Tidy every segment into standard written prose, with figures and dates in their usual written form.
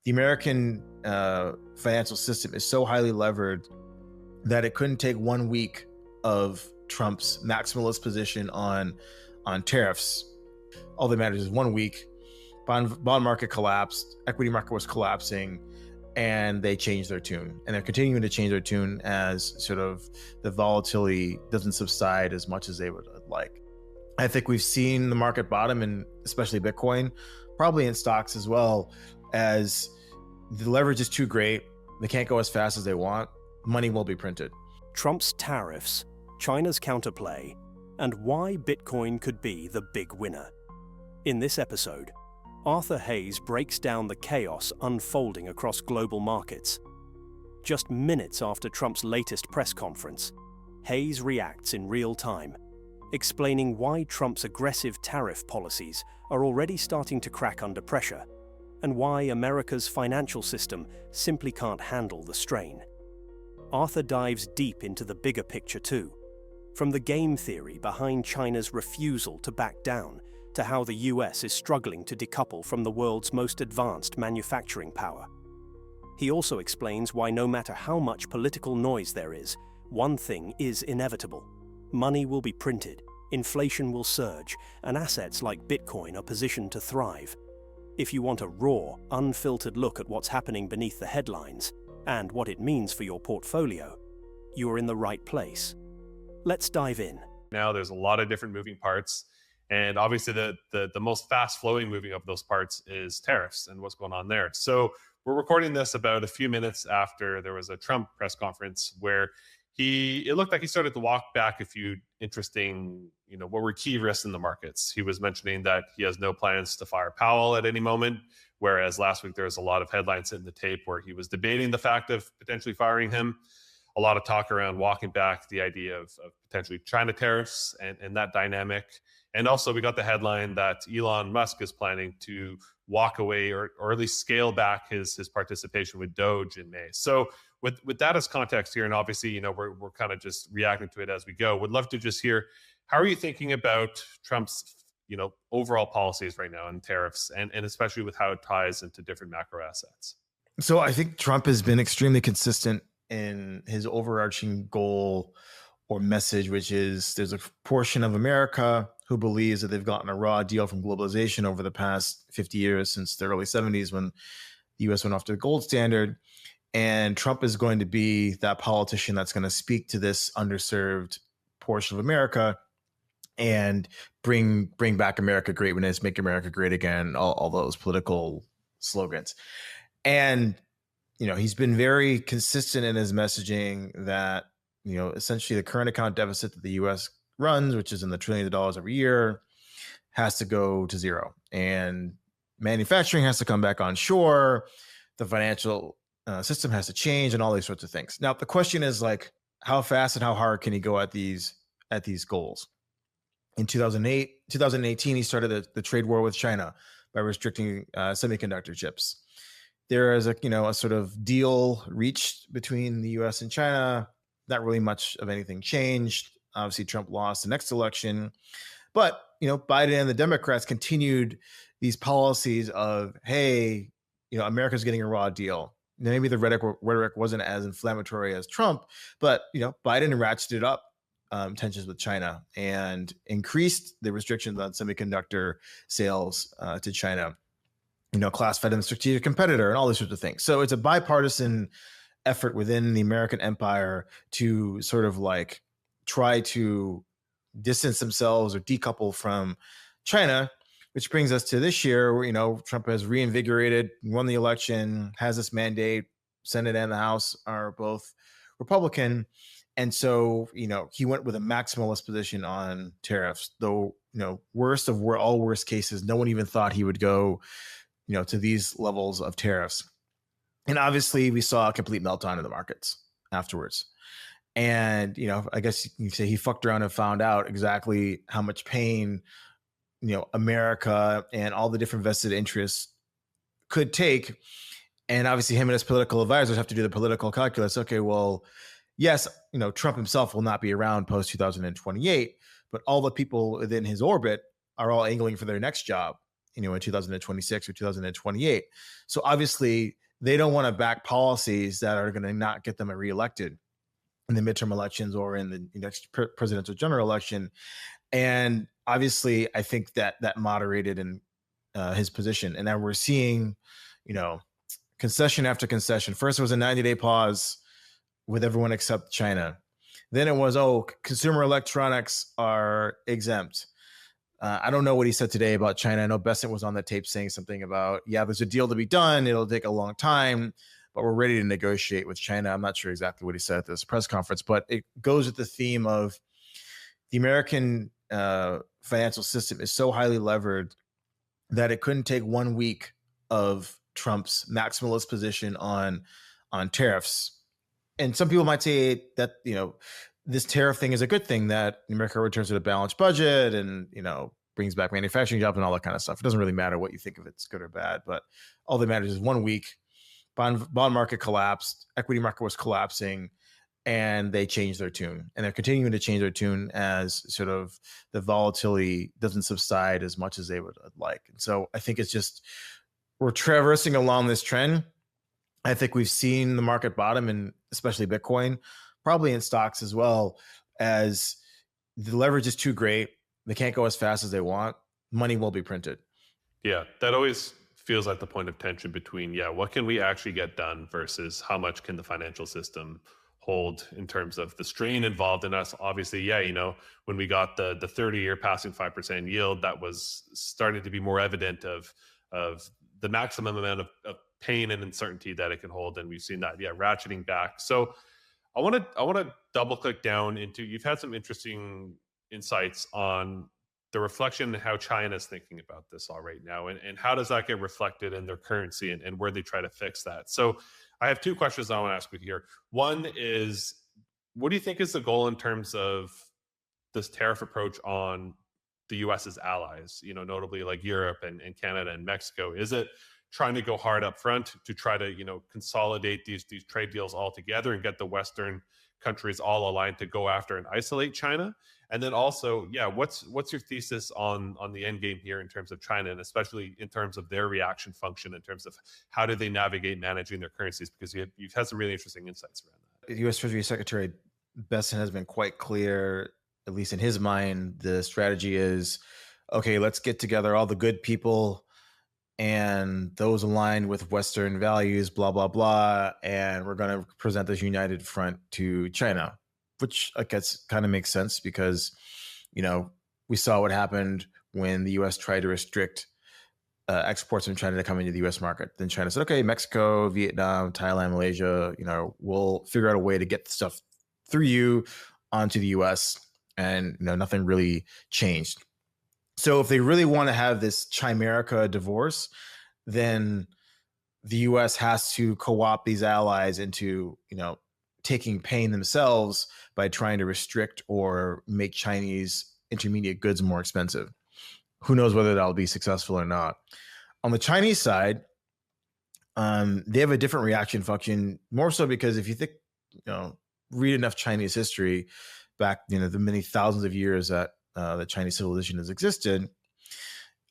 the American financial system is so highly levered that it couldn't take 1 week of Trump's maximalist position on tariffs. All that matters is 1 week. Bond market collapsed, equity market was collapsing, and they changed their tune. And they're continuing to change their tune as sort of the volatility doesn't subside as much as they would like. I think we've seen the market bottom, and especially Bitcoin, probably in stocks as well, as the leverage is too great. They can't go as fast as they want. Money will be printed. Trump's tariffs, China's counterplay, and why Bitcoin could be the big winner. In this episode, Arthur Hayes breaks down the chaos unfolding across global markets. Just minutes after Trump's latest press conference, Hayes reacts in real time, explaining why Trump's aggressive tariff policies are already starting to crack under pressure, and why America's financial system simply can't handle the strain. Arthur dives deep into the bigger picture too, from the game theory behind China's refusal to back down to how the US is struggling to decouple from the world's most advanced manufacturing power. He also explains why no matter how much political noise there is, one thing is inevitable. Money will be printed, inflation will surge, and assets like Bitcoin are positioned to thrive. If you want a raw, unfiltered look at what's happening beneath the headlines and what it means for your portfolio, you are in the right place. Let's dive in. Now there's a lot of different moving parts, and obviously the most fast-flowing moving of those parts is tariffs and what's going on there. So we're recording this about a few minutes after there was a Trump press conference where it looked like he started to walk back a few interesting, what were key risks in the markets. He was mentioning that he has no plans to fire Powell at any moment, whereas last week there was a lot of headlines in the tape where he was debating the fact of potentially firing him. A lot of talk around walking back the idea of potentially China tariffs and that dynamic. And also we got the headline that Elon Musk is planning to walk away or at least scale back his participation with Doge in May. So with that as context here, and obviously, we're kind of just reacting to it as we go, would love to just hear, how are you thinking about Trump's, overall policies right now and tariffs, and especially with how it ties into different macro assets? So I think Trump has been extremely consistent in his overarching goal or message, which is there's a portion of America who believes that they've gotten a raw deal from globalization over the past 50 years, since the early 70s when the US went off to the gold standard. And Trump is going to be that politician that's going to speak to this underserved portion of America and bring back America greatness, make America great again, all those political slogans. And, he's been very consistent in his messaging that, essentially the current account deficit that the US runs, which is in the trillions of dollars every year, has to go to zero. And manufacturing has to come back on shore. The financial system has to change, and all these sorts of things. Now, the question is how fast and how hard can he go at these goals? In 2018, he started the trade war with China by restricting semiconductor chips. There is a sort of deal reached between the U.S. and China. Not really much of anything changed. Obviously, Trump lost the next election, but Biden and the Democrats continued these policies of, hey, America's getting a raw deal. Maybe the rhetoric wasn't as inflammatory as Trump, but Biden ratcheted up tensions with China and increased the restrictions on semiconductor sales to China. Classified them as a strategic competitor and all these sorts of things. So it's a bipartisan effort within the American empire to sort of try to distance themselves or decouple from China. Which brings us to this year where, Trump has reinvigorated, won the election, has this mandate. Senate and the House are both Republican. And so, he went with a maximalist position on tariffs, though, worst of all worst cases, no one even thought he would go, to these levels of tariffs. And obviously we saw a complete meltdown in the markets afterwards. And, I guess you can say he fucked around and found out exactly how much pain America and all the different vested interests could take. And obviously him and his political advisors have to do the political calculus. Okay, well, yes, Trump himself will not be around post 2028, but all the people within his orbit are all angling for their next job. in 2026 or 2028. So obviously they don't want to back policies that are going to not get them reelected in the midterm elections or in the next presidential general election. And obviously I think that moderated in his position. And now we're seeing, concession after concession. First, it was a 90-day pause with everyone except China. Then it was, consumer electronics are exempt. I don't know what he said today about China. I know Bessent was on the tape saying something about, there's a deal to be done. It'll take a long time, but we're ready to negotiate with China. I'm not sure exactly what he said at this press conference, but it goes with the theme of the American financial system is so highly levered that it couldn't take 1 week of Trump's maximalist position on tariffs. And some people might say that, this tariff thing is a good thing, that America returns to a balanced budget and, brings back manufacturing jobs and all that kind of stuff. It doesn't really matter what you think of it's good or bad, but all that matters is 1 week, bond market collapsed, equity market was collapsing, and they changed their tune. And they're continuing to change their tune as sort of the volatility doesn't subside as much as they would like. And so I think it's just, we're traversing along this trend. I think we've seen the market bottom, and especially Bitcoin, probably in stocks as well, as the leverage is too great. They can't go as fast as they want. Money will be printed. Yeah, that always feels like the point of tension between, what can we actually get done versus how much can the financial system hold in terms of the strain involved in us. Obviously, when we got the 30-year passing 5% yield, that was starting to be more evident of the maximum amount of pain and uncertainty that it can hold. And we've seen that, ratcheting back. So I want to double click down into, you've had some interesting insights on the reflection and how China is thinking about this all right now, and how does that get reflected in their currency and where they try to fix that. So I have two questions I want to ask you here. One is, what do you think is the goal in terms of this tariff approach on the US's allies, notably like Europe and Canada and Mexico? Is it trying to go hard up front to try to, consolidate these trade deals all together and get the Western countries all aligned to go after and isolate China? And then also, what's your thesis on the end game here in terms of China, and especially in terms of their reaction function, in terms of how do they navigate managing their currencies? Because you've had some really interesting insights around that. U.S. Treasury Secretary Bessent has been quite clear, at least in his mind. The strategy is, okay, let's get together all the good people and those aligned with Western values, blah, blah, blah, and we're going to present this united front to China, which I guess kind of makes sense because, we saw what happened when the U.S. tried to restrict exports from China to come into the U.S. market. Then China said, okay, Mexico, Vietnam, Thailand, Malaysia, we'll figure out a way to get the stuff through you onto the U.S. And, nothing really changed. So if they really want to have this Chimerica divorce, then the U.S. has to co-opt these allies into, taking pain themselves by trying to restrict or make Chinese intermediate goods more expensive. Who knows whether that'll be successful or not. On the Chinese side, they have a different reaction function, more so because if you think, read enough Chinese history back, the many thousands of years that the Chinese civilization has existed,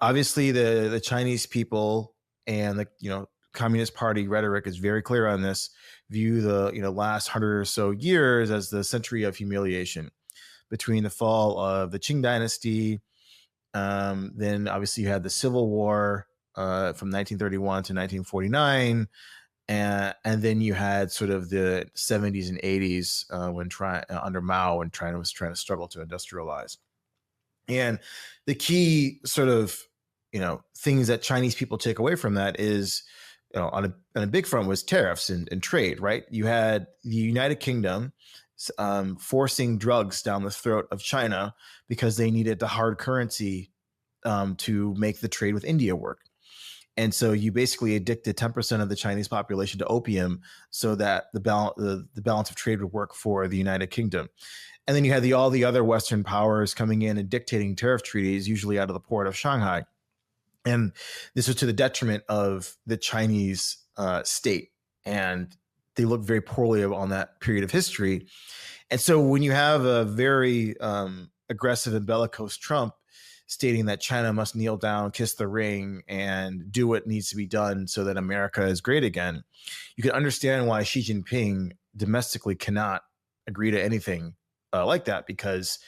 obviously the Chinese people and the Communist Party rhetoric is very clear on this, view the last 100 or so years as the century of humiliation between the fall of the Qing dynasty. Then obviously you had the Civil War from 1931 to 1949. And then you had sort of the 70s and 80s when under Mao, when China was trying to struggle to industrialize. And the key sort of, things that Chinese people take away from that is, on a big front was tariffs and trade, right? You had the United Kingdom forcing drugs down the throat of China because they needed the hard currency to make the trade with India work. And so you basically addicted 10% of the Chinese population to opium so that the balance of trade would work for the United Kingdom. And then you had all the other Western powers coming in and dictating tariff treaties, usually out of the port of Shanghai. And this was to the detriment of the Chinese state. And they look very poorly on that period of history. And so when you have a very aggressive and bellicose Trump, stating that China must kneel down, kiss the ring, and do what needs to be done so that America is great again, you can understand why Xi Jinping domestically cannot agree to anything like that, because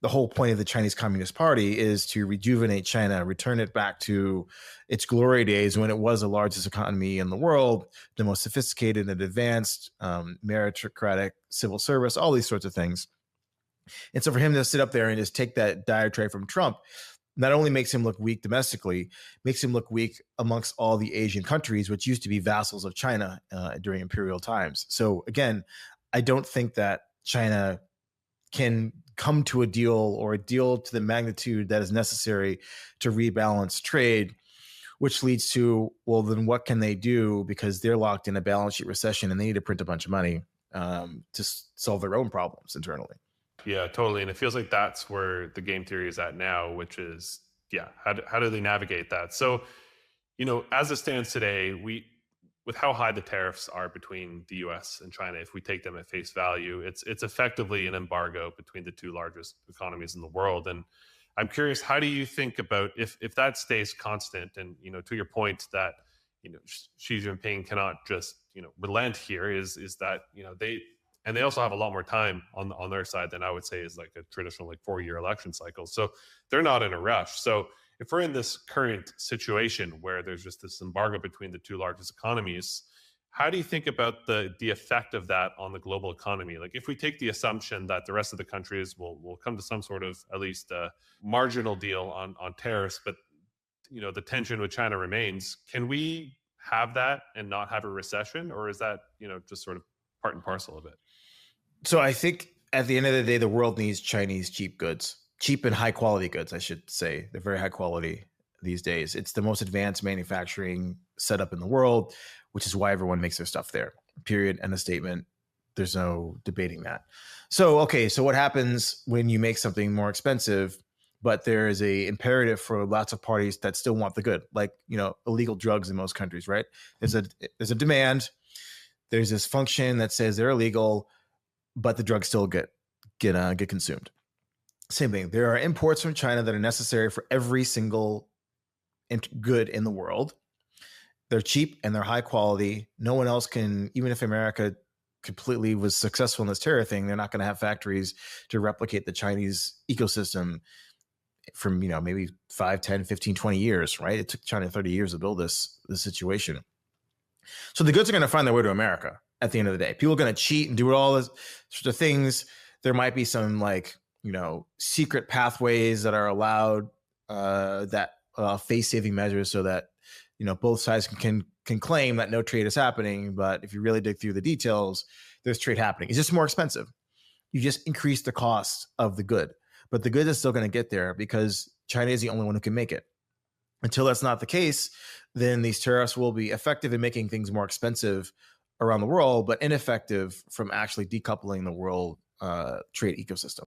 the whole point of the Chinese Communist Party is to rejuvenate China, return it back to its glory days when it was the largest economy in the world, the most sophisticated and advanced, meritocratic civil service, all these sorts of things. And so for him to sit up there and just take that diatribe from Trump not only makes him look weak domestically, makes him look weak amongst all the Asian countries, which used to be vassals of China during imperial times. So again, I don't think that China can come to a deal, or a deal to the magnitude that is necessary to rebalance trade, which leads to, well, then what can they do? Because they're locked in a balance sheet recession and they need to print a bunch of money to solve their own problems internally. Yeah, totally. And it feels like that's where the game theory is at now, which is, yeah, how do they navigate that? So, as it stands today, with how high the tariffs are between the US and China, if we take them at face value, it's effectively an embargo between the two largest economies in the world. And I'm curious, how do you think about if that stays constant? And, to your point that, Xi Jinping cannot just, relent here, is that, they also have a lot more time on their side than I would say is like a traditional like 4-year election cycle. So they're not in a rush. So if we're in this current situation where there's just this embargo between the two largest economies, how do you think about the effect of that on the global economy? Like if we take the assumption that the rest of the countries will come to some sort of at least marginal deal on tariffs, but the tension with China remains, can we have that and not have a recession? Or is that, just sort of part and parcel of it? So I think at the end of the day, the world needs Chinese cheap goods, cheap and high quality goods, I should say. They're very high quality these days. It's the most advanced manufacturing setup in the world, which is why everyone makes their stuff there. Period. End of statement. There's no debating that. So, okay. So what happens when you make something more expensive, but there is a imperative for lots of parties that still want the good, like, illegal drugs in most countries, right? There's a demand. There's this function that says they're illegal, but the drugs still get consumed. Same thing. There are imports from China that are necessary for every single good in the world. They're cheap and they're high quality. No one else can, even if America completely was successful in this terror thing, they're not going to have factories to replicate the Chinese ecosystem from, maybe 5, 10, 15, 20 years, right? It took China 30 years to build this situation. So the goods are going to find their way to America at the end of the day. People are going to cheat and do all this sort of things. There might be some secret pathways that are allowed, that face-saving measures, so that both sides can claim that no trade is happening. But if you really dig through the details, there's trade happening. It's just more expensive. You just increase the cost of the good, but the good is still going to get there because China is the only one who can make it. Until that's not the case, then these tariffs will be effective in making things more expensive around the world, but ineffective from actually decoupling the world trade ecosystem.